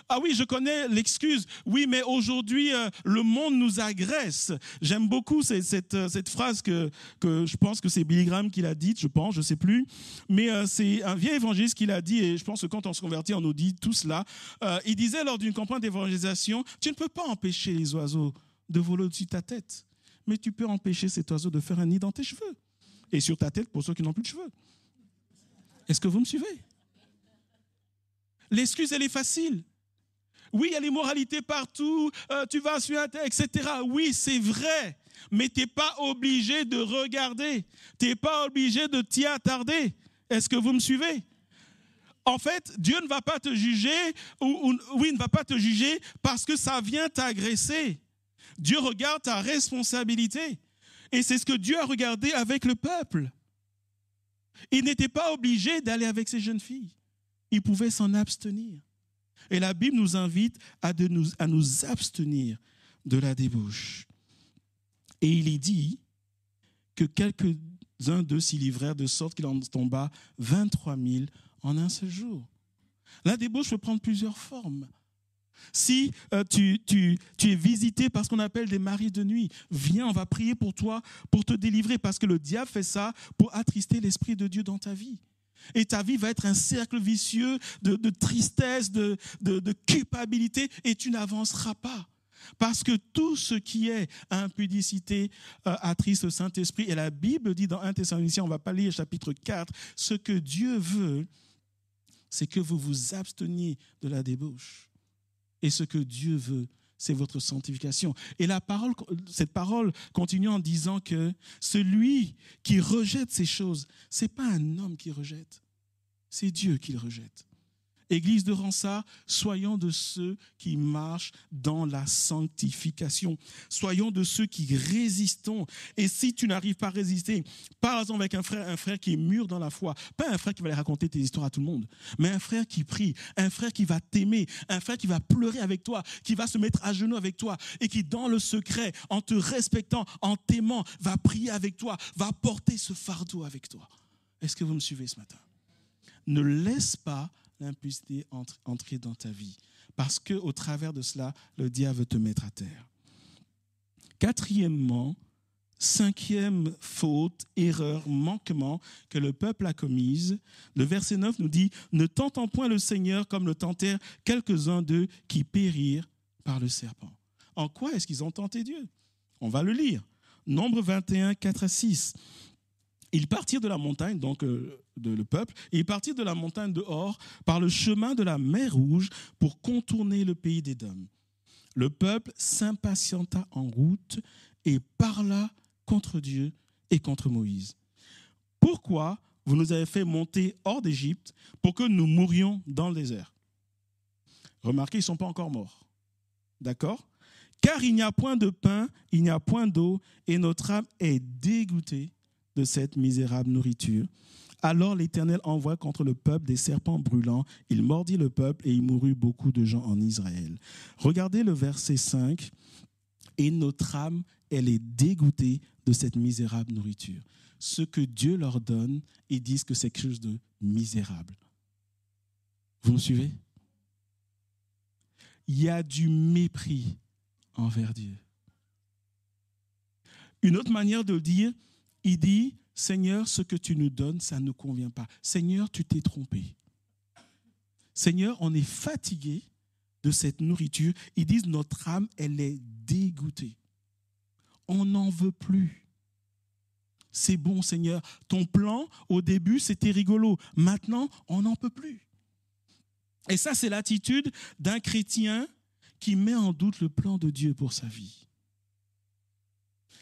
Ah oui, je connais l'excuse. Oui, mais aujourd'hui, le monde nous agresse. J'aime beaucoup cette phrase que je pense que c'est Billy Graham qui l'a dite, je ne sais plus. Mais c'est un vieil évangéliste qui l'a dit, et je pense que quand on se convertit, on nous dit tout cela. Il disait lors d'une campagne d'évangélisation, tu ne peux pas empêcher les oiseaux de voler au-dessus de ta tête, mais tu peux empêcher cet oiseau de faire un nid dans tes cheveux. Et sur ta tête pour ceux qui n'ont plus de cheveux. Est-ce que vous me suivez? L'excuse, elle est facile. Oui, il y a l'immoralité partout, tu vas sur la terre, etc. Oui, c'est vrai, mais tu n'es pas obligé de regarder. Tu n'es pas obligé de t'y attarder. Est-ce que vous me suivez? En fait, Dieu ne va pas te juger, ne va pas te juger parce que ça vient t'agresser. Dieu regarde ta responsabilité. Et c'est ce que Dieu a regardé avec le peuple. Il n'était pas obligé d'aller avec ces jeunes filles. Il pouvait s'en abstenir. Et la Bible nous invite à nous abstenir de la débauche. Et il est dit que quelques-uns d'eux s'y livrèrent de sorte qu'il en tomba 23 000 en un seul jour. La débauche peut prendre plusieurs formes. Si tu es visité par ce qu'on appelle des maris de nuit, viens, on va prier pour toi, pour te délivrer, parce que le diable fait ça pour attrister l'Esprit de Dieu dans ta vie. Et ta vie va être un cercle vicieux de tristesse, de culpabilité, et tu n'avanceras pas. Parce que tout ce qui est impudicité attriste le Saint-Esprit. Et la Bible dit dans 1 Thessaloniciens, on ne va pas lire chapitre 4, ce que Dieu veut, c'est que vous vous absteniez de la débauche. Et ce que Dieu veut, c'est votre sanctification. Et cette parole continue en disant que celui qui rejette ces choses, ce n'est pas un homme qui rejette, c'est Dieu qui le rejette. Église de Ransard, soyons de ceux qui marchent dans la sanctification. Soyons de ceux qui résistons. Et si tu n'arrives pas à résister, parle-en avec un frère qui est mûr dans la foi. Pas un frère qui va aller raconter tes histoires à tout le monde, mais un frère qui prie, un frère qui va t'aimer, un frère qui va pleurer avec toi, qui va se mettre à genoux avec toi et qui, dans le secret, en te respectant, en t'aimant, va prier avec toi, va porter ce fardeau avec toi. Est-ce que vous me suivez ce matin? Ne laisse pas l'impudicité entrer dans ta vie. Parce qu'au travers de cela, le diable veut te mettre à terre. Quatrièmement, 5e faute, erreur, manquement que le peuple a commise. Le verset 9 nous dit « Ne tentant point le Seigneur comme le tentèrent quelques-uns d'eux qui périrent par le serpent. » En quoi est-ce qu'ils ont tenté Dieu? On va le lire. Nombre 21, 4 à 6. Ils partirent de la montagne, donc le peuple, et ils partirent de la montagne de Hor par le chemin de la mer Rouge pour contourner le pays d'Édom. Le peuple s'impatienta en route et parla contre Dieu et contre Moïse. Pourquoi vous nous avez fait monter hors d'Égypte pour que nous mourions dans le désert. Remarquez, ils ne sont pas encore morts. D'accord ? Car il n'y a point de pain, il n'y a point d'eau, et notre âme est dégoûtée de cette misérable nourriture. Alors l'Éternel envoie contre le peuple des serpents brûlants. Il mordit le peuple et il mourut beaucoup de gens en Israël. Regardez le verset 5. Et notre âme, elle est dégoûtée de cette misérable nourriture. Ce que Dieu leur donne, ils disent que c'est quelque chose de misérable. Vous me suivez ? Il y a du mépris envers Dieu. Une autre manière de le dire, il dit, Seigneur, ce que tu nous donnes, ça ne nous convient pas. Seigneur, tu t'es trompé. Seigneur, on est fatigué de cette nourriture. Ils disent, notre âme, elle est dégoûtée. On n'en veut plus. C'est bon, Seigneur. Ton plan, au début, c'était rigolo. Maintenant, on n'en peut plus. Et ça, c'est l'attitude d'un chrétien qui met en doute le plan de Dieu pour sa vie.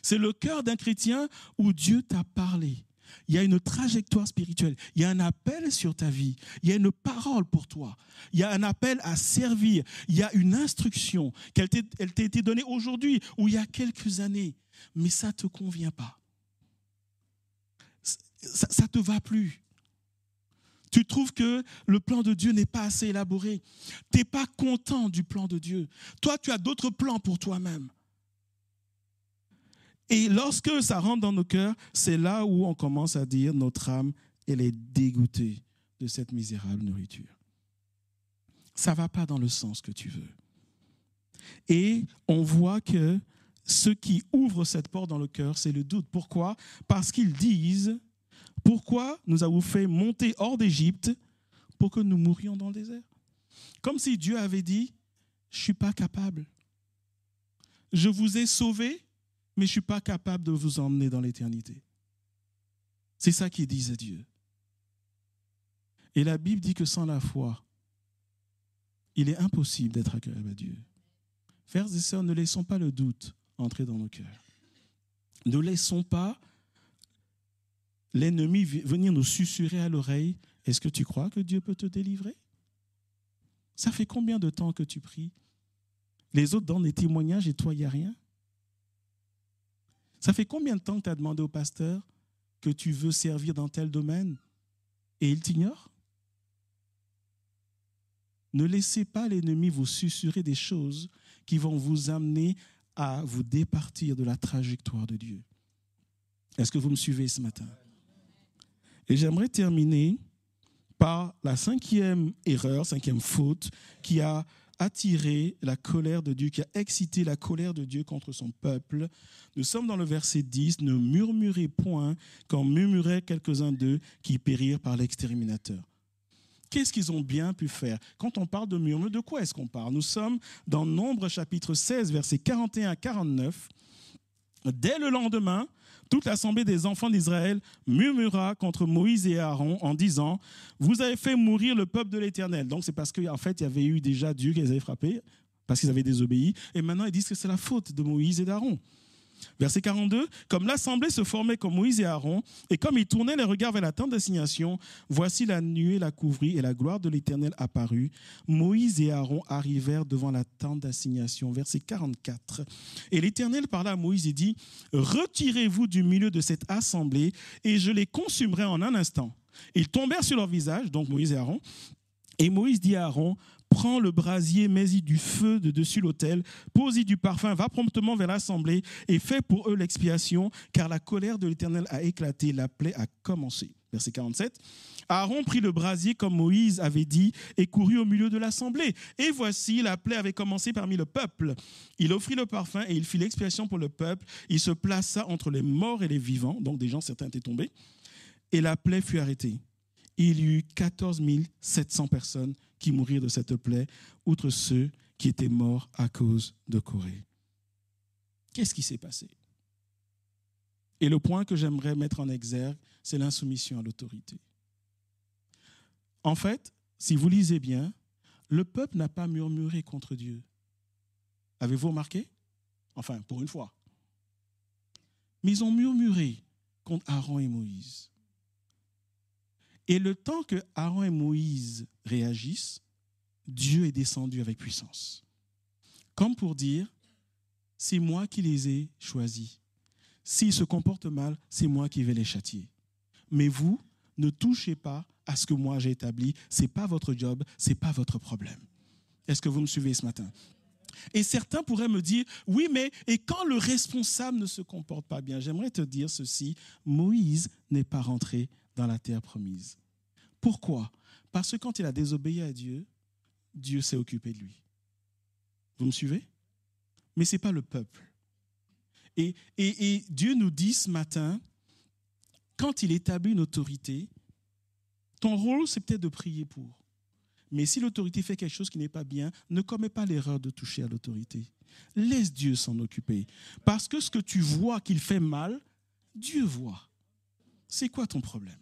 C'est le cœur d'un chrétien où Dieu t'a parlé. Il y a une trajectoire spirituelle, il y a un appel sur ta vie, il y a une parole pour toi, il y a un appel à servir, il y a une instruction, elle t'a été donnée aujourd'hui ou il y a quelques années, mais ça ne te convient pas. Ça ne te va plus. Tu trouves que le plan de Dieu n'est pas assez élaboré. Tu n'es pas content du plan de Dieu. Toi, tu as d'autres plans pour toi-même. Et lorsque ça rentre dans nos cœurs, c'est là où on commence à dire notre âme, elle est dégoûtée de cette misérable nourriture. Ça ne va pas dans le sens que tu veux. Et on voit que ce qui ouvre cette porte dans le cœur, c'est le doute. Pourquoi ? Parce qu'ils disent, pourquoi nous avons fait monter hors d'Égypte pour que nous mourions dans le désert ? Comme si Dieu avait dit, je ne suis pas capable. Je vous ai sauvés, mais je ne suis pas capable de vous emmener dans l'éternité. C'est ça qu'ils disent à Dieu. Et la Bible dit que sans la foi, il est impossible d'être agréable à Dieu. Frères et sœurs, ne laissons pas le doute entrer dans nos cœurs. Ne laissons pas l'ennemi venir nous susurrer à l'oreille. Est-ce que tu crois que Dieu peut te délivrer ? Ça fait combien de temps que tu pries ? Les autres donnent des témoignages et toi, il n'y a rien ? Ça fait combien de temps que tu as demandé au pasteur que tu veux servir dans tel domaine et il t'ignore? Ne laissez pas l'ennemi vous susurrer des choses qui vont vous amener à vous départir de la trajectoire de Dieu. Est-ce que vous me suivez ce matin? Et j'aimerais terminer par la cinquième erreur, cinquième faute qui a attiré la colère de Dieu, qui a excité la colère de Dieu contre son peuple. Nous sommes dans le verset 10, « Ne murmurez point quand murmuraient quelques-uns d'eux qui périrent par l'exterminateur. » Qu'est-ce qu'ils ont bien pu faire? Quand on parle de murmure, de quoi est-ce qu'on parle? Nous sommes dans Nombre chapitre 16, versets 41 à 49. Dès le lendemain, toute l'assemblée des enfants d'Israël murmura contre Moïse et Aaron en disant « Vous avez fait mourir le peuple de l'Éternel. » Donc c'est parce qu'en fait, il y avait eu déjà Dieu qui les avait frappés, parce qu'ils avaient désobéi. Et maintenant, ils disent que c'est la faute de Moïse et d'Aaron. Verset 42, « Comme l'assemblée se formait comme Moïse et Aaron, et comme ils tournaient les regards vers la tente d'assignation, voici la nuée la couvrit et la gloire de l'Éternel apparut. Moïse et Aaron arrivèrent devant la tente d'assignation. » Verset 44, « Et l'Éternel parla à Moïse et dit, « Retirez-vous du milieu de cette assemblée, et je les consumerai en un instant. » Ils tombèrent sur leur visage, donc Moïse et Aaron, et Moïse dit à Aaron, « Prends le brasier, mets-y du feu de dessus l'autel, pose-y du parfum, va promptement vers l'assemblée et fais pour eux l'expiation, car la colère de l'Éternel a éclaté, la plaie a commencé. » Verset 47. Aaron prit le brasier comme Moïse avait dit et courut au milieu de l'assemblée. Et voici, la plaie avait commencé parmi le peuple. Il offrit le parfum et il fit l'expiation pour le peuple. Il se plaça entre les morts et les vivants, donc des gens, certains étaient tombés, et la plaie fut arrêtée. Il y eut 14 700 personnes qui mourirent de cette plaie, outre ceux qui étaient morts à cause de Corée. Qu'est-ce qui s'est passé? Et le point que j'aimerais mettre en exergue, c'est l'insoumission à l'autorité. En fait, si vous lisez bien, le peuple n'a pas murmuré contre Dieu. Avez-vous remarqué? Enfin, pour une fois. Mais ils ont murmuré contre Aaron et Moïse. Et le temps que Aaron et Moïse réagissent, Dieu est descendu avec puissance. Comme pour dire, c'est moi qui les ai choisis. S'ils se comportent mal, c'est moi qui vais les châtier. Mais vous, ne touchez pas à ce que moi j'ai établi. Ce n'est pas votre job, ce n'est pas votre problème. Est-ce que vous me suivez ce matin? Et certains pourraient me dire, oui, mais et quand le responsable ne se comporte pas bien? J'aimerais te dire ceci, Moïse n'est pas rentré dans la terre promise. Pourquoi? Parce que quand il a désobéi à Dieu, Dieu s'est occupé de lui. Vous me suivez? Mais ce n'est pas le peuple. Et Dieu nous dit ce matin, quand il établit une autorité, ton rôle, c'est peut-être de prier pour. Mais si l'autorité fait quelque chose qui n'est pas bien, ne commets pas l'erreur de toucher à l'autorité. Laisse Dieu s'en occuper. Parce que ce que tu vois qu'il fait mal, Dieu voit. C'est quoi ton problème?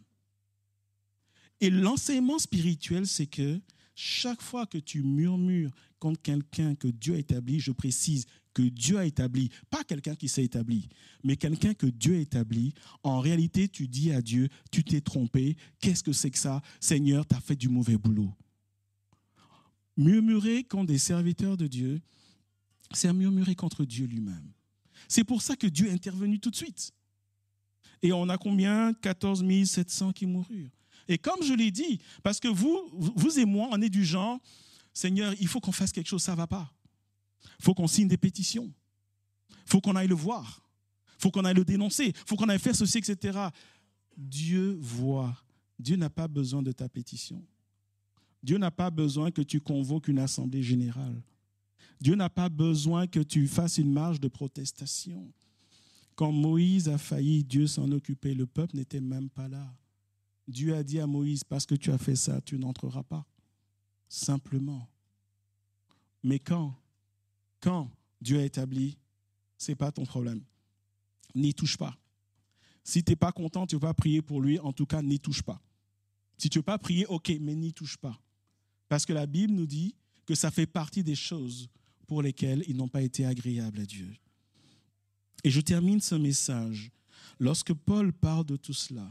Et l'enseignement spirituel, c'est que chaque fois que tu murmures contre quelqu'un que Dieu a établi, je précise que Dieu a établi, pas quelqu'un qui s'est établi, mais quelqu'un que Dieu a établi, en réalité, tu dis à Dieu, tu t'es trompé, qu'est-ce que c'est que ça? Seigneur, tu as fait du mauvais boulot. Murmurer contre des serviteurs de Dieu, c'est murmurer contre Dieu lui-même. C'est pour ça que Dieu est intervenu tout de suite. Et on a combien? 14 700 qui moururent. Et comme je l'ai dit, parce que vous et moi, on est du genre, Seigneur, il faut qu'on fasse quelque chose, ça ne va pas. Il faut qu'on signe des pétitions. Il faut qu'on aille le voir. Il faut qu'on aille le dénoncer. Il faut qu'on aille faire ceci, etc. Dieu voit. Dieu n'a pas besoin de ta pétition. Dieu n'a pas besoin que tu convoques une assemblée générale. Dieu n'a pas besoin que tu fasses une marche de protestation. Quand Moïse a failli, Dieu s'en occupait. Le peuple n'était même pas là. Dieu a dit à Moïse, parce que tu as fait ça, tu n'entreras pas. Simplement. Mais quand Dieu a établi, ce n'est pas ton problème. N'y touche pas. Si tu n'es pas content, tu ne vas pas prier pour lui, en tout cas, n'y touche pas. Si tu ne veux pas prier, ok, mais n'y touche pas. Parce que la Bible nous dit que ça fait partie des choses pour lesquelles ils n'ont pas été agréables à Dieu. Et je termine ce message. Lorsque Paul parle de tout cela,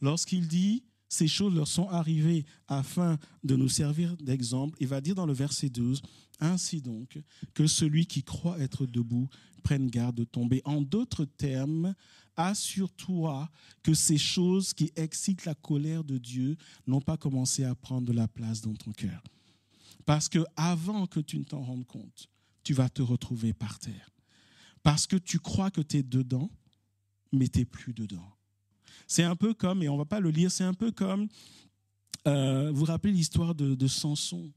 lorsqu'il dit « ces choses leur sont arrivées afin de nous servir d'exemple », il va dire dans le verset 12 « ainsi donc que celui qui croit être debout prenne garde de tomber ». En d'autres termes, assure-toi que ces choses qui excitent la colère de Dieu n'ont pas commencé à prendre de la place dans ton cœur. Parce qu'avant que tu ne t'en rendes compte, tu vas te retrouver par terre. Parce que tu crois que tu es dedans, mais tu n'es plus dedans. C'est un peu comme, et on ne va pas le lire, c'est un peu comme, vous vous rappelez l'histoire de Samson,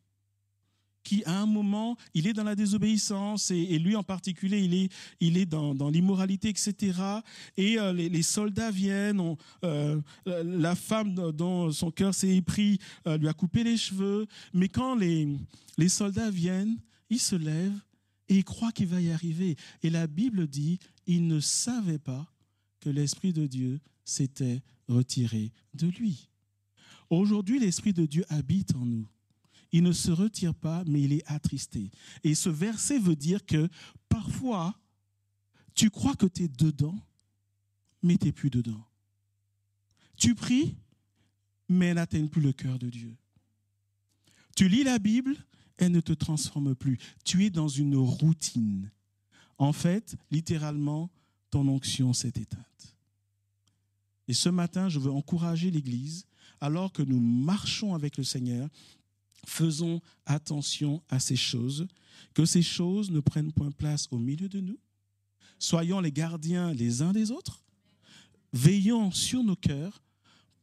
qui à un moment, il est dans la désobéissance, et lui en particulier, il est dans l'immoralité, etc. Et les soldats viennent, la femme dont son cœur s'est épris lui a coupé les cheveux, mais quand les soldats viennent, il se lève et il croit qu'il va y arriver. Et la Bible dit, il ne savait pas que l'Esprit de Dieu s'était retiré de lui. Aujourd'hui, l'Esprit de Dieu habite en nous. Il ne se retire pas, mais il est attristé. Et ce verset veut dire que parfois, tu crois que tu es dedans, mais tu n'es plus dedans. Tu pries, mais elle n'atteigne plus le cœur de Dieu. Tu lis la Bible, elle ne te transforme plus. Tu es dans une routine. En fait, littéralement, ton onction s'est éteinte. Et ce matin, je veux encourager l'Église, alors que nous marchons avec le Seigneur, faisons attention à ces choses, que ces choses ne prennent point place au milieu de nous. Soyons les gardiens les uns des autres. Veillons sur nos cœurs,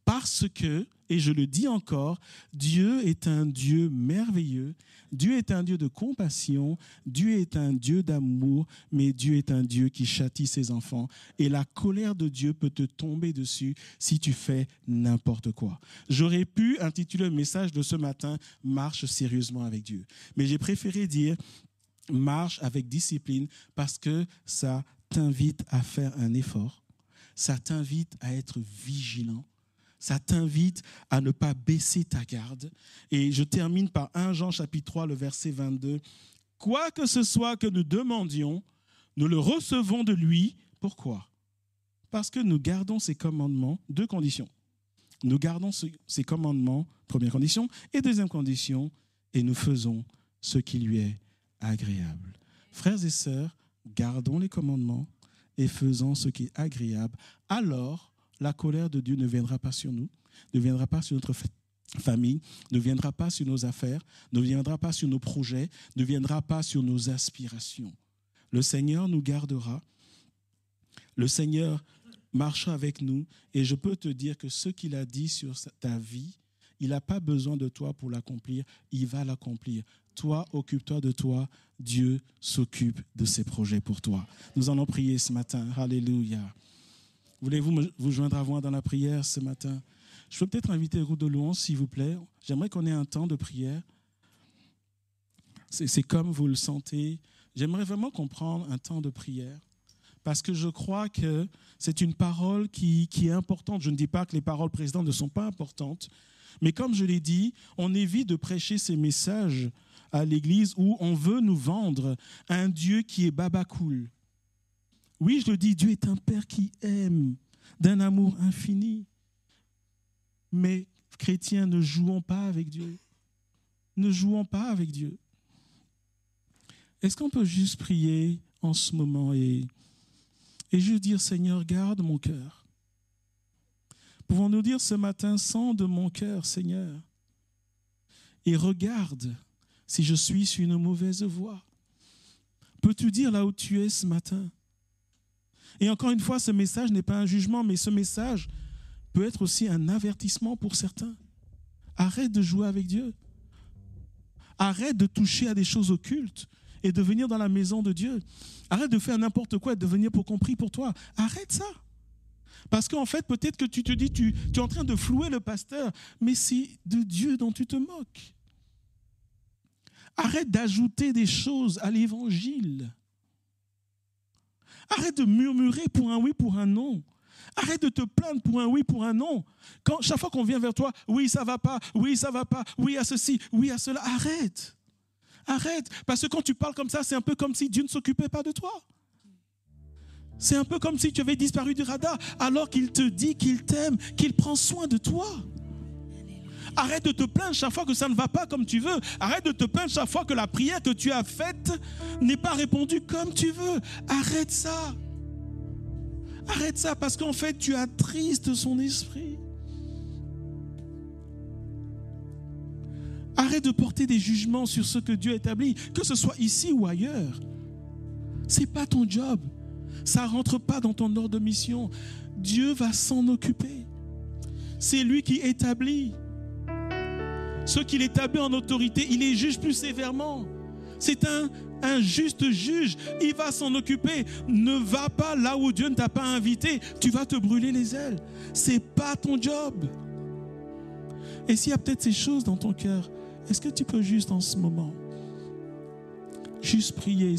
parce que, et je le dis encore, Dieu est un Dieu merveilleux, Dieu est un Dieu de compassion, Dieu est un Dieu d'amour, mais Dieu est un Dieu qui châtie ses enfants. Et la colère de Dieu peut te tomber dessus si tu fais n'importe quoi. J'aurais pu intituler le message de ce matin « Marche sérieusement avec Dieu ». Mais j'ai préféré dire « Marche avec discipline » parce que ça t'invite à faire un effort, ça t'invite à être vigilant. Ça t'invite à ne pas baisser ta garde. Et je termine par 1 Jean chapitre 3, le verset 22. « Quoi que ce soit que nous demandions, nous le recevons de lui. » Pourquoi? Parce que nous gardons ses commandements, 2 conditions. Nous gardons ses commandements, première condition. Et deuxième condition, et nous faisons ce qui lui est agréable. Frères et sœurs, gardons les commandements et faisons ce qui est agréable. Alors, la colère de Dieu ne viendra pas sur nous, ne viendra pas sur notre famille, ne viendra pas sur nos affaires, ne viendra pas sur nos projets, ne viendra pas sur nos aspirations. Le Seigneur nous gardera. Le Seigneur marchera avec nous et je peux te dire que ce qu'il a dit sur ta vie, il n'a pas besoin de toi pour l'accomplir, il va l'accomplir. Toi, occupe-toi de toi, Dieu s'occupe de ses projets pour toi. Nous allons prier ce matin, alléluia. Voulez-vous vous joindre à moi dans la prière ce matin? Je peux peut-être inviter le groupe de louange, s'il vous plaît. J'aimerais qu'on ait un temps de prière. C'est comme vous le sentez. J'aimerais vraiment qu'on prenne un temps de prière. Parce que je crois que c'est une parole qui est importante. Je ne dis pas que les paroles précédentes ne sont pas importantes. Mais comme je l'ai dit, on évite de prêcher ces messages à l'Église où on veut nous vendre un Dieu qui est babacool. Oui, je le dis, Dieu est un Père qui aime d'un amour infini. Mais chrétiens, ne jouons pas avec Dieu. Ne jouons pas avec Dieu. Est-ce qu'on peut juste prier en ce moment et juste dire, Seigneur, garde mon cœur. Pouvons-nous dire ce matin, sonde mon cœur, Seigneur, et regarde si je suis sur une mauvaise voie. Peux-tu dire là où tu es ce matin? Et encore une fois, ce message n'est pas un jugement, mais ce message peut être aussi un avertissement pour certains. Arrête de jouer avec Dieu. Arrête de toucher à des choses occultes et de venir dans la maison de Dieu. Arrête de faire n'importe quoi et de venir pour qu'on prie pour toi. Arrête ça. Parce qu'en fait, peut-être que tu te dis, tu es en train de flouer le pasteur, mais c'est de Dieu dont tu te moques. Arrête d'ajouter des choses à l'évangile. Arrête de murmurer pour un oui, pour un non. Arrête de te plaindre pour un oui, pour un non. Chaque fois qu'on vient vers toi, oui, ça va pas, oui à ceci, oui à cela. Arrête. Arrête. Parce que quand tu parles comme ça, c'est un peu comme si Dieu ne s'occupait pas de toi. C'est un peu comme si tu avais disparu du radar alors qu'il te dit qu'il t'aime, qu'il prend soin de toi. Arrête de te plaindre chaque fois que ça ne va pas comme tu veux. Arrête de te plaindre chaque fois que la prière que tu as faite n'est pas répondue comme tu veux. Arrête ça. Arrête ça parce qu'en fait, tu attristes son esprit. Arrête de porter des jugements sur ce que Dieu a établi, que ce soit ici ou ailleurs. Ce n'est pas ton job. Ça ne rentre pas dans ton ordre de mission. Dieu va s'en occuper. C'est lui qui établit. Ce qu'il établit en autorité, il les juge plus sévèrement. C'est un juste juge. Il va s'en occuper. Ne va pas là où Dieu ne t'a pas invité. Tu vas te brûler les ailes. Ce n'est pas ton job. Et s'il y a peut-être ces choses dans ton cœur, est-ce que tu peux juste en ce moment, juste prier?